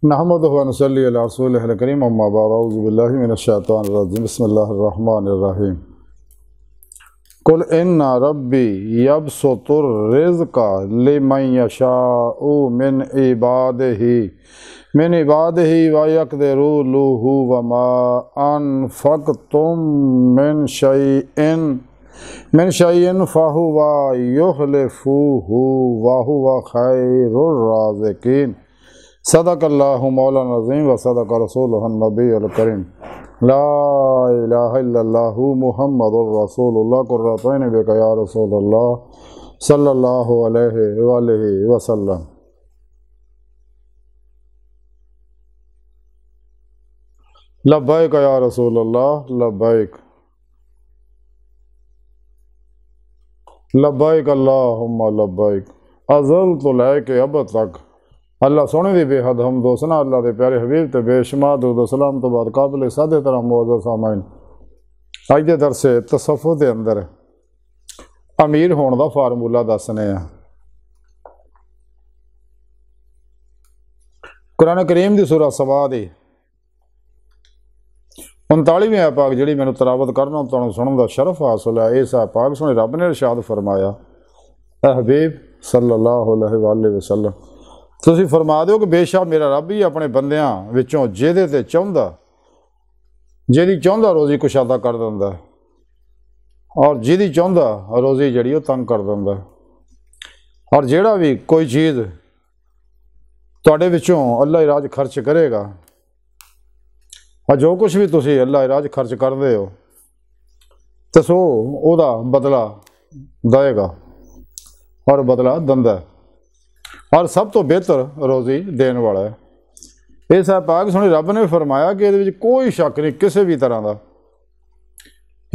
नहमदुहु व नसल्ली अला रसूलिहिल करीम अम्मा बाद अऊज़ु बिल्लाहि मिनश शैतानिर रजीम बिस्मिल्लाहिर रहमानिर रहीम कुल इन्ना रब्बी यबसुतुर रिज़्क़ लिमन यशाउ मिन इबादिही व यक़दिरु लहु व मा अनफ़क़्तुम मिन शैइन फ़हुव युख़्लिफ़ुहु व हुव खैरुर राज़िक़ीन। सदक़ल्लाहु मौलाना अज़ीम व सदक़ रसूलुहुन नबियुल करीम। ला इलाहा इल्लल्लाहु मुहम्मदुर रसूलुल्लाह क़ुर्रतु ऐनि बिका या रसूलल्लाह सल्लल्लाहु अलैहि वसल्लम। लब्बैक या रसूलल्लाह लब्बैक लब्बैक अल्लाहुम्मा लब्बैक अज़लतु लैक अब तक। अल्लाह सोने दी बेहद हम दोसना अल्लाह के प्यारे हबीब ते बेशुमार दुरूद सलाम तो बाद काबिल सादे तरह मौजूद सामाइन अज के दरसे तसव्वुफ़ के अंदर अमीर होने का फार्मूला दसने। कुरान करीम की सूरह सबा दी 39वीं आयत पाक जी मैंने तलावत करना तुहानूं सुनने का शरफ हासिल है। इस आयत पाक सुने रब ने इरशाद फरमाया, ऐ हबीब सल्लल्लाहु अलैहि वसल्लम तुसीं फरमा दो कि बेशक मेरा रब ही अपने बंदियां विचों जिहदे ते चाहुंदा जिहदी चाहुंदा रोज़ी कुशादा कर दिंदा और जिहदी चाहुंदा रोज़ी जिहड़ी ओह तंग कर दिंदा। और जिहड़ा भी कोई चीज़ तुहाडे विचों अल्लाह ही राज खर्च करेगा और जो कुछ भी तुसीं अल्लाह ही राज खर्च करदे हो तो सो ओहदा बदला देगा और बदला दिंदा है और सब तो बेहतर रोज़ी देने वाला है। इस पाक सुनी रब ने फरमाया कि ये कोई शक नहीं किसी भी तरह का।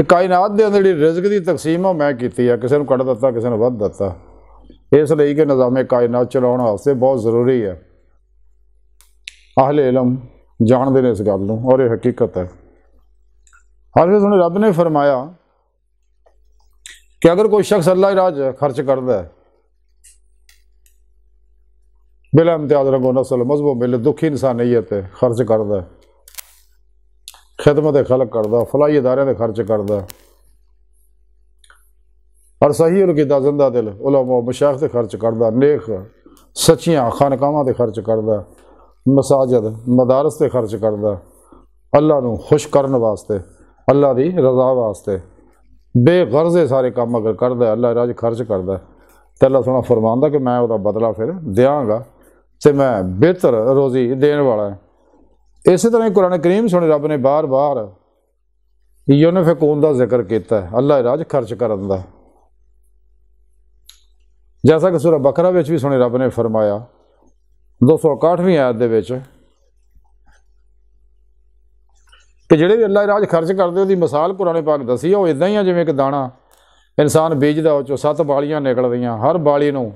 कायनात के अंदर जी रिज़्क की तकसीम है मैं की है, किसी को कट दिता किसी ने वध दिता, इसलिए कि निज़ामे कायनात चलाने वास्ते बहुत ज़रूरी है। अहले इलम जानते हैं इस गल और ये हकीकत है। और फिर सुनी रब ने फरमाया कि अगर कोई शख्स अल्लाह राज खर्च करता है बिला इम्तियाज रंगो नस्ल मजहबों मिले दुखी इंसानियत खर्च करता है, खिदमत खलक करता, फलाई इदारे के खर्च करता और सही उलकीदा जिंदा दिल उलमा मशाइख से खर्च करता, नेक सच्चियाँ खानकावां से खर्च करता, मसाजिद मदारस से खर्च करता, अल्लाह नूं खुश करने वास्ते अल्लाह की रज़ा वास्ते बेगर्जे सारे काम अगर करता है अल्लाह राज खर्च करता तो अल्लाह सोना फरमांदा कि मैं उसका बदला फिर देंगा तो मैं बेहतर रोज़ी देने वाला है। इस तरह ही कुरान करीम सुने रब ने बार बार यूनफिकून का जिक्र किया है अल्लाह राज खर्च करन दा। जैसा कि सूरह बकरा में भी सुने रब ने फरमाया 261वीं आयत दे विच कि जिहड़े भी अल्लाह राज खर्च करते उसकी मिसाल कुरान पाक दसी है। वो इदां ही है जिवें एक दाना इंसान बीजदा उस 7 बालियां निकलदियां, हर बाली नूं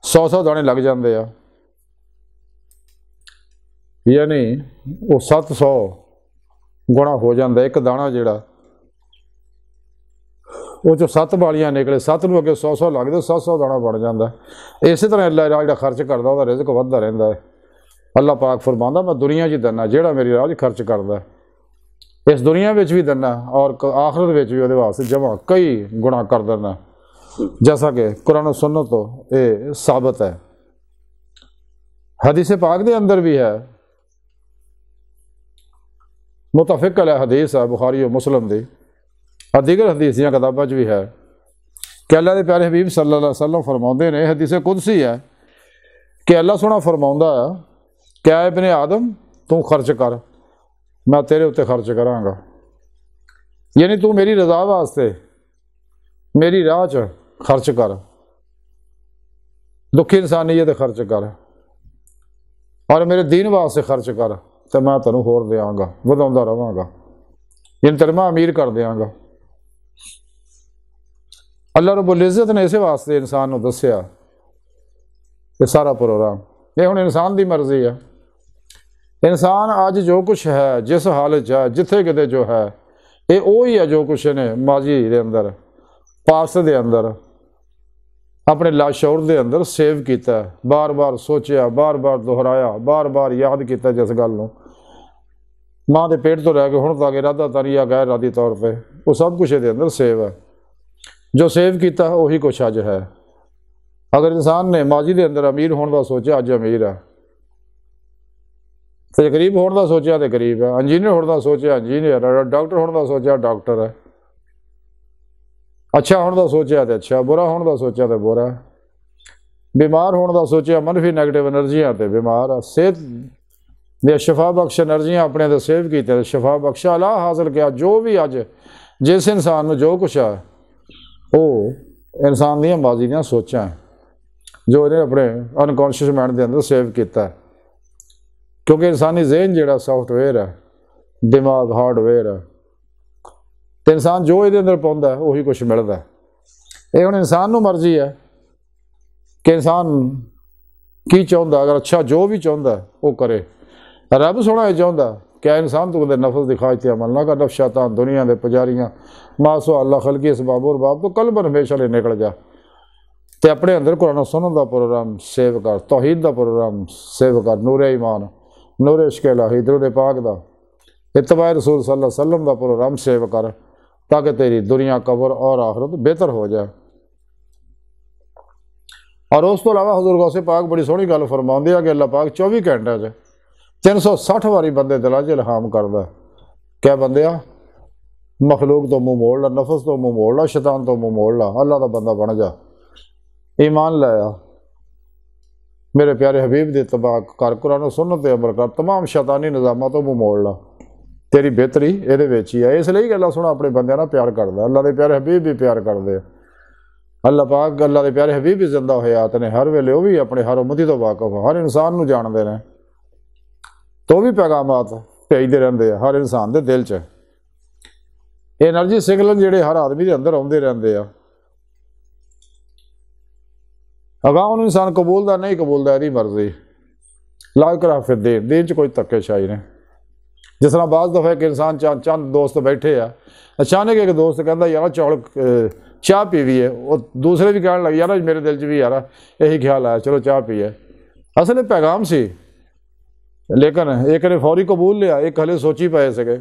100 दाने लग जाते हैं, यानी वो 700 गुणा हो जाता। एक दाना जिहड़ा वो 7 बालियां निकले 7 नूं अगे 100 लगदे 700 दाना बन जाता। इस तरह अल्लाह राज जिहड़ा खर्च करता उसका रिज़्क वधदा रहिंदा है। अल्लाह पाक फरमांदा मैं दुनिया 'च दिना जिहड़ा मेरी राज खर्च करता इस दुनिया में भी दिना और आखिरत में भी वो वास्ते जमा कई गुणा कर देना, जैसा कि कुरान सुन्नत तो ये साबित है। हदीस पाक के अंदर भी है, मुतफिक अलैह हदीस है बुखारी और मुस्लिम दी और दीगर हदीस दी किताबों भी है कि अल्लाह के प्यारे हबीब सल्लल्लाहु अलैहि वसल्लम फरमाते हैं, हदीस कुदसी है कि अल्लाह सोना फरमांदा है क्या इब्ने आदम तू खर्च कर मैं तेरे उत्ते खर्च करांगा, यानी तू मेरी रज़ा वास्ते मेरी राह च खर्च कर, दुखी इंसानियत खर्च कर और मेरे दीन वास्ते खर्च कर तो मैं तेनों होर देंगा वधाउंदा रहांगा, यानी तेरे मैं अमीर कर देंगा। अल्लाह रब्बुल इज़्ज़त ने इस वास्ते इंसान को दस्या ये सारा प्रोग्राम, ये हुण इंसान की मर्जी है। इंसान अज जो कुछ है जिस हालत है जिथे किते जो है ये ही है जो कुछ ने माजी के अंदर पास्ट के अंदर अपने लाशौर के अंदर सेव किया, बार बार सोचा, बार बार दोहराया, बार बार याद किया जिस गल नूं माँ के पेट तो लैके हुण तक इरादा तारी गैर इरादी तौर पर वो सब कुछ ये अंदर सेव है। जो सेव किया उही कुछ अज है। अगर इंसान ने माजी के अंदर अमीर होने का सोचा, अज अमीर है, तो गरीब होने का सोचा तो गरीब है, इंजीनियर होने का सोचा इंजीनियर है, डॉक्टर होने का सोचा डॉक्टर है, अच्छा होने का सोचा तो अच्छा, बुरा होने का सोचा तो बुरा है, बीमार होने का सोचा मनफी नैगेटिव एनर्जियां तो बीमार है, सेहत दे शफा बख्श एनर्जियां अपने तो सेव की शफा बख्शा अला हासिल किया। जो भी अज जिस इंसान में जो कुछ है वो इंसान दी माजी दी सोचा है जो इन्हें अपने अनकॉन्शियस माइंड के अंदर सेव किया। क्योंकि इंसानी जहन जिहड़ा सॉफ्टवेयर है, दिमाग हार्डवेयर है, तो इंसान जो ये अंदर पाउंदा है उही कुछ मिलता है। ये हुण इंसान नूं मर्जी है कि इंसान की चाहुंदा, अगर अच्छा जो भी चाहुंदा वो करे। रब सोहना ये चाहुंदा क्या इंसान तू कदे नफस दिखा इत्ते अमल ना कर, नफ्स शैतान दुनिया के पुजारियां मासो अल्लाह खलकी इस बाबूर बाब तो कलबन हमेशा ले निकल जा। तो अपने अंदर कुरान सुनने का प्रोग्राम सेव कर, तौहीद का प्रोग्राम सेव कर, नूरे ईमान, नूरे इश्क इलाही, दरूद पाक का, इत्तबा रसूल सल्लल्लाहु अलैहि वसल्लम का प्रोग्राम सेव कर, ताकि तेरी दुनिया कब्र और आखिरत बेहतर हो जाए। और उस तो अलावा हजूर गौसे पाक बड़ी सोहनी गल फरमाउंदे आ कि अल्लाह पाक 24 घंटे 360 वारी बंदे दिलों च इल्हाम करदा। क्या बंदिया मखलूक तो मुँह मोड़ ला, नफस तो मुँह मोड़ ला, शैतान तो मुँह मोड़ ला, अल्लाह का बंदा बन जा, ईमान लाया, मेरे प्यारे हबीब की इत्तबा कर, कुरान सुन्नत ते अमल कर, तमाम शैतानी निज़ामां तो मुँह मोड़ ला, तेरी बेहतरी ये ही है। इसलिए अल्लाह सोहना अपने बंदे नाल प्यार करदा, अल्लाह के प्यारे हबीब भी प्यार करते। अल्लाह पाक अल्लाह के प्यारे हबीब भी जिंदा हयात ने, हर वेले वो भी अपने हर उम्मती तो वाकफ, हर इंसान नूं जानते हैं, तो भी पैगामात भेजते रहते हैं हर इंसान के दिल च। एनर्जी सिग्नल जिहड़े हर आदमी के अंदर आउंदे रहते हैं। अगां उन्होंने इंसान कबूलदा नहीं कबूलदा इहदी मर्जी, ला इकराह फिद दीन, दीन च कोई धक्केशाही नहीं। जिस तरह बाज़ दफ़ा एक इंसान चंद दोस्त बैठे आ, अचानक एक दोस्त कहता यार चौल चाह पीवीए, वो दूसरे भी कहने लगे यार मेरे दिल च भी यार यही ख्याल आया चलो चाह पीए। असल पैगाम सी, लेकिन एक ने फौरी कबूल लिया, एक हले सोची पाए सके।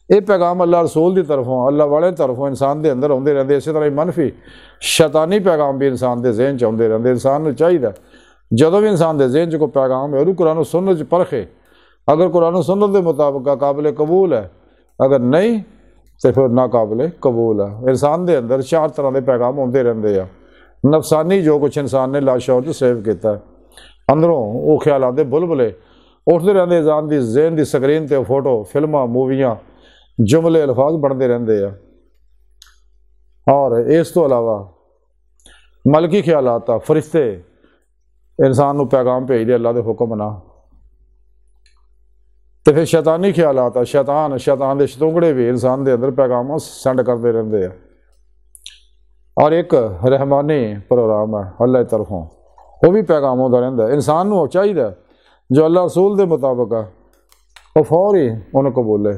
ये पैगाम अल्लाह रसूल की तरफों, अल्लाह वाले तरफों इंसान के अंदर आते रहते। इस तरह मनफी शैतानी पैगाम भी इंसान के जहन च आते रहते। इंसान को चाहिए जो भी इंसान के जहन च कोई पैगाम है वो कुरान सुन्नत परखे, अगर कुरान सुन्नत के मुताबिक काबिल कबूल है, अगर नहीं तो फिर नाकाबिल कबूल है। इंसान के अंदर 4 तरह के पैगाम आते रहते हैं। नफसानी जो कुछ इंसान ने लाशौर च सेव किया, अंदरों वो ख्यालात के बुलबुले उठते रहते, इंसान की जहन की स्क्रीन पर फोटो फिल्मां मूवियाँ जुमले अल्फाज बनते रहते हैं। और इस तो अलावा मलकी ख्यालात फरिश्ते इंसान को पैगाम भेजते अल्लाह के हुक्म ना, तो फिर शैतानी ख्यालात शैतान के शतुंगड़े भी इंसान के अंदर पैगाम सेंड करते रहते हैं। और एक रहमानी प्रोग्राम है अल्लाह की तरफों, वो भी पैगाम आता रहता है। इंसान को चाहिए जो अल्लाह रसूल के मुताबिक है वो फौरी उन्हें कबूले।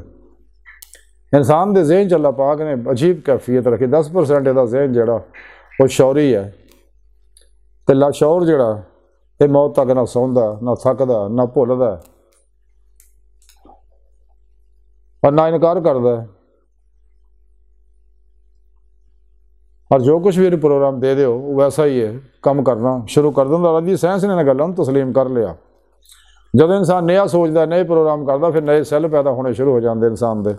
इंसान के जहन च अल्लाह पाक ने अजीब कैफियत रखी, 10% इसका जहन जोड़ा वो शौरी है, तो लाशौर जोड़ा ये मौत तक ना सौंदा ना थकदा ना भुलदा और ना इनकार करता है। और जो कुछ भी प्रोग्राम दे दो वैसा ही है, कम करना शुरू कर दिंदा। अज साइंस ने गलों तस्लीम कर लिया। जब इंसान नया सोचता नए प्रोग्राम करता फिर नए सैल पैदा होने शुरू हो जाते इंसान के,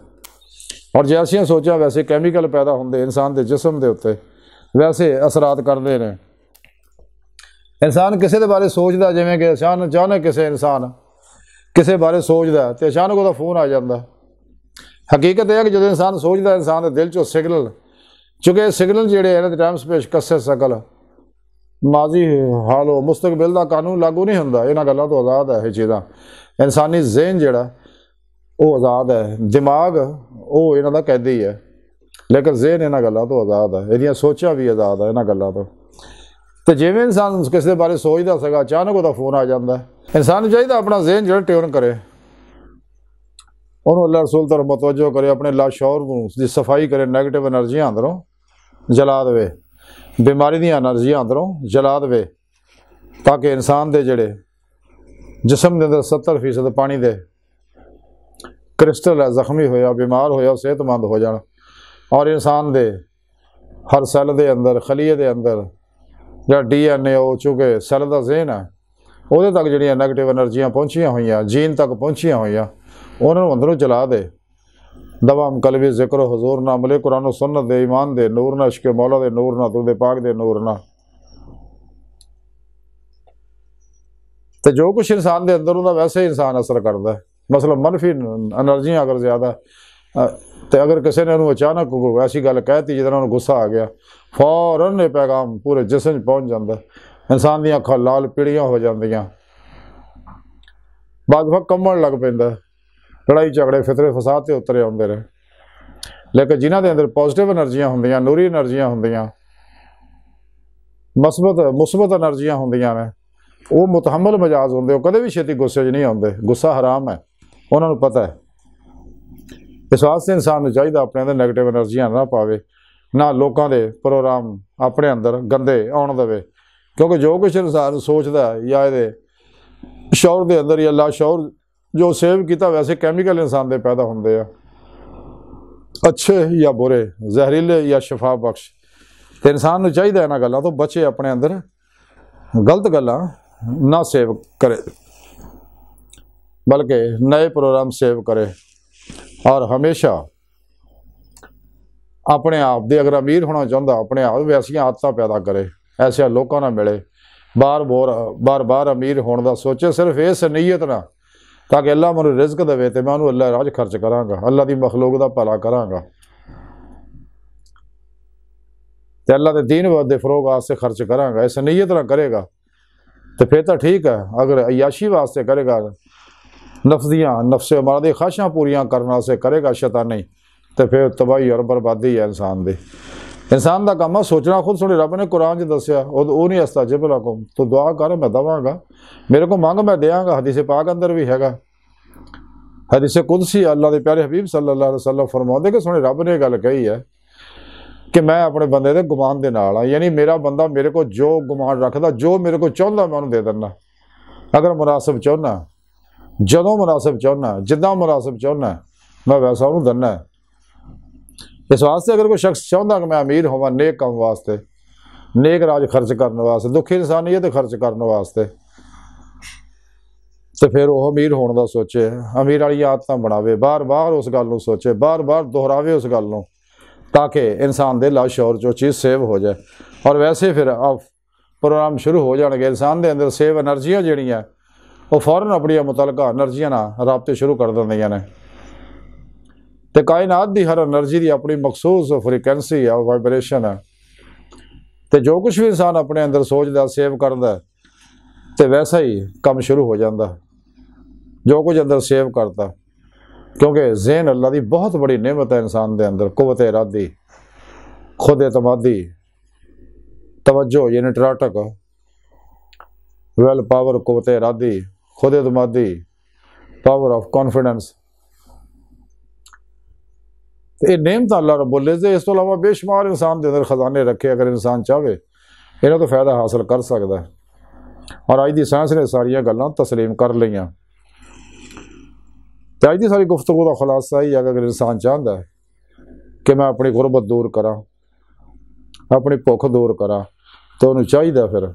और जैसियां सोचा वैसे कैमिकल पैदा होंगे इंसान के जिसम के उत्ते, वैसे असरात करते हैं। इंसान किसी के बारे सोचता जिमें कि अचानक किसी इंसान किसी बारे सोचता तो अचानक वो फोन आ जाता। हकीकत यह है कि जो इंसान सोचता इंसान के दिल चो सिग्नल, चूँकि सिग्नल जोड़े हैं टाइम स्पेस कस्से सकल माजी हालो मुस्तकबिल का कानून लागू नहीं होंदा, इन्हां गल्लां तो आज़ाद है। ये चीज़ां इंसानी जहन जिहड़ा वो आज़ाद है, दिमाग वो इन्हां दा कैदी है, लेकिन जहन इन्हां गल्लां तो आज़ाद है, इहदियां सोचां भी आज़ाद है इन्हां गल्लां तो जिवें इंसान किसी के बारे सोचता सगा अचानक वो फोन आ जाता है। इंसान चाहिए अपना जहन जो ट्यून करे, उन्होंने अल्लाह रसूल तरफ मुतवज्जो करे, अपने लाशौर की सफाई करे, नैगेटिव एनर्जियां अंदरों जला दे। बीमारी दी एनर्जियां अंदरों जला दे, ताकि इंसान के जिहड़े जिसम के अंदर 70% पानी दे क्रिस्टल है जख्मी होया बीमार होया सेहतमंद हो जाए, और इंसान दे हर सैल के अंदर खलीए के अंदर या DNA हो चुके सैल का ज़हन है वो तक जिहड़ियां नैगेटिव एनर्जियां पहुँचिया हुई जीन तक पहुँचिया हुई उन्होंने अंदरों जला दे। दवाम कलबी जिक्र हजूर ना मिले कुरान सुन्नत दे ईमान दे नूर ना इश्क मौला दे नूर ना तुदे पाक दे नूर ना। तो जो कुछ इंसान के अंदर होंदा वैसे ही इंसान असर करता है। मतलब मनफी एनर्जियां अगर ज़्यादा तो अगर किसी ने अचानक ऐसी गल कहती जिस उन्होंने गुस्सा आ गया, फौरन ये पैगाम पूरे जिसम पहुँच जाता, इंसान दी अखां लाल पीड़ियां हो जांदियां, बाद वक्त कंबण लग पैंदा, लड़ाई झगड़े फितरे फसाद ते उतरे आउंदे रहे। लेकिन जिन्हां दे अंदर पॉजिटिव एनर्जियां होंदियां, नूरी एनर्जियां होंदियां, मुस्बत एनर्जियां होंदियां ने, वो मुतहम्मल मजाज होंदे, कदे भी छेती गुस्से च नहीं आउंदे। गुस्सा हराम है, उन्होंने पता है। इस वास्ते इंसान चाहिए अपने अंदर नैगेटिव एनर्जियां ना पावे, ना लोगों के प्रोग्राम अपने अंदर गंदे आउण देवे, क्योंकि जो कुछ इंसान सोचता है या ये शौर के अंदर या लाशौर जो सेव किया वैसे कैमिकल इंसान के पैदा होंगे, अच्छे या बुरे, जहरीले या शफा बख्श। तो इंसान को चाहिए इन्होंने गलों तो बचे, अपने अंदर गलत गल्लां ना सेव करे, बल्कि नए प्रोग्राम सेव करे, और हमेशा अपने आप दे अगर अमीर होना चाहता अपने आप वैसियां आदतां पैदा करे, ऐसे लोगों ना मिले, बार बार अमीर होने का सोचे, सिर्फ इस नीयत ना ताकि अल्लाह मैनू रिज़्क देवे तो मैं उन्होंने अल्लाह राज खर्च करांगा, अल्लाह की मखलूक का भला करांगा, तो अल्लाह के दीन दे फरोग वास्ते खर्च करांगा, इस नीयत ना करेगा तो फिर तो ठीक है। अगर अयाशी वास्ते करेगा, नफ्से अमारा दी ख्वाहिशां पूरियां करने वास्ते करेगा शैतानी, तो फिर तबाही और बर्बादी है इंसान दी। इंसान का काम है सोचना खुद। सुने रब ने कुरान च दसिया वो नहीं हस्ता जिब लकुम, तो दुआ कर मैं दवांगा, मेरे को मंग मैं देंगा। हदीस पाक अंदर भी हैगा, हदीस कुदसी अल्लाह के प्यारे हबीब सल्लल्लाहु अलैहि वसल्लम फरमाते कि सुने रब ने गल कही है कि मैं अपने बंदे दे गुमान दे नाल हां, यानी मेरा बंदा मेरे को जो गुमान रखता, जो मेरे को चाहता मैं उन्होंने दे दिना, अगर मुनासिब चाहना, जदों मुनासिब चाहना, जिदा मुनासिब चाहना मैं वैसा उन्होंने दिना है। इस वास्ते अगर कोई शख्स चाहता कि मैं अमीर होवां नेक काम वास्ते, नेक राज खर्च करने वास्ते, दुखी इंसानियत खर्च करने वास्ते, तो फिर वह अमीर होने का सोचे, अमीर वाली आदतां बनावे, बार बार उस गल नूं सोचे, बार बार दोहरावे उस गल नूं, ताकि इंसान के लाशौर जो चीज़ सेव हो जाए। और वैसे फिर अब प्रोग्राम शुरू हो जाएंगे, इंसान के अंदर सेव एनर्जियां जिहड़ियां वो फौरन अपनी मुतलका एनर्जियां नाल राबते शुरू कर दिंदियां ने। तो कायनात की हर एनर्जी की अपनी मखसूस फ्रीकुएंसी है, वाइब्रेशन है, तो जो कुछ भी इंसान अपने अंदर सोचता सेव करता तो वैसा ही काम शुरू हो जाता, जो कुछ अंदर सेव करता। क्योंकि ज़हन अल्लाह की बहुत बड़ी नेमत है इंसान के अंदर, कुव्वत इरादी, खुद एतमादी, तवज्जो यानी टराटक, वेल पावर, कुव्वत इरादी, खुद एतमादी, पावर ऑफ कॉन्फिडेंस, ये नेमत अल्लाह रब्बुल इज़्ज़त। इस तो अलावा बेशुमार इंसान के अंदर खजाने रखे, अगर इंसान चाहे इन्हों तो फायदा हासिल कर सकता है। और अज की साइंस ने सारिया गल्लां तस्लीम कर लियां। तो अज की सारी गुफ्तगू का खुलासा ही है कि अगर इंसान चाहता है कि मैं अपनी गुरबत दूर करा, अपनी भुख दूर करा, तो उन्होंने चाहिए फिर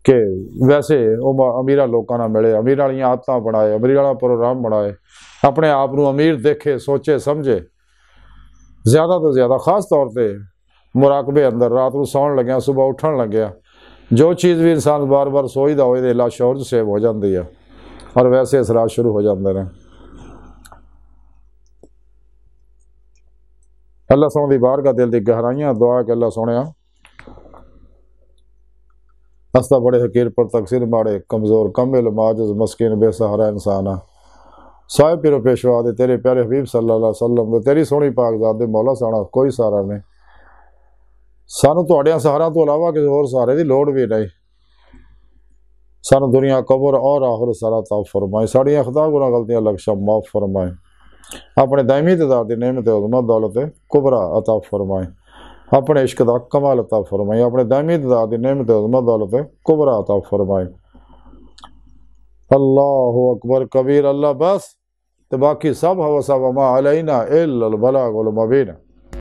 कि वैसे वो अमीर लोगों ना मिले, अमीर वाली आदतां बनाए, अमीर वाला प्रोग्राम बनाए, अपने आप को अमीर देखे, सोचे समझे, ज़्यादा तो ज़्यादा खास तौर पर मुराकबे अंदर रात को सौन लग्या, सुबह उठन लग्या, जो चीज़ भी इंसान बार बार सोचता हो लाशौर च सेव हो जाती है, और वैसे असरात शुरू हो जाते हैं। अल्लाह सोने की बारगाह दिल की गहराइयां दुआ कि अल्लाह सोने हस्ता बड़े हकीर पर तकसीर माड़े कमज़ोर कमिल माजिज मस्किन बेसहारा इंसान आ, साहिब पिरो पेशवा दे तेरे प्यारे हबीब सल्लल्लाहु अलैहि वसल्लम दे तेरी सोहनी पाक ज़ात दे मौला साना कोई सहारा नहीं, सानू तुहाड़ियां सहारा तो अलावा किसी होर सहारे की लोड़ भी नहीं। सानू दुनिया कबर और आखिर सारा ताफ फरमाए, साड़ियां खता गुनाह गलतियां लक्ष्य माफ़ फरमाए, अपने दायमी तदाद की नेमत उज़्मा दौलत कुबरा अता फरमाए। अपने इश्क दा कमाल अता फरमाई, अपने दामी दाद दी नेमत अज़मत दौलत कुबरा अता फरमाई। अल्लाहु अकबर कबीर। अल्लाह बस, तो बाकी सब हवा सब मा अलैना इल्लल बलागुल मुबीन।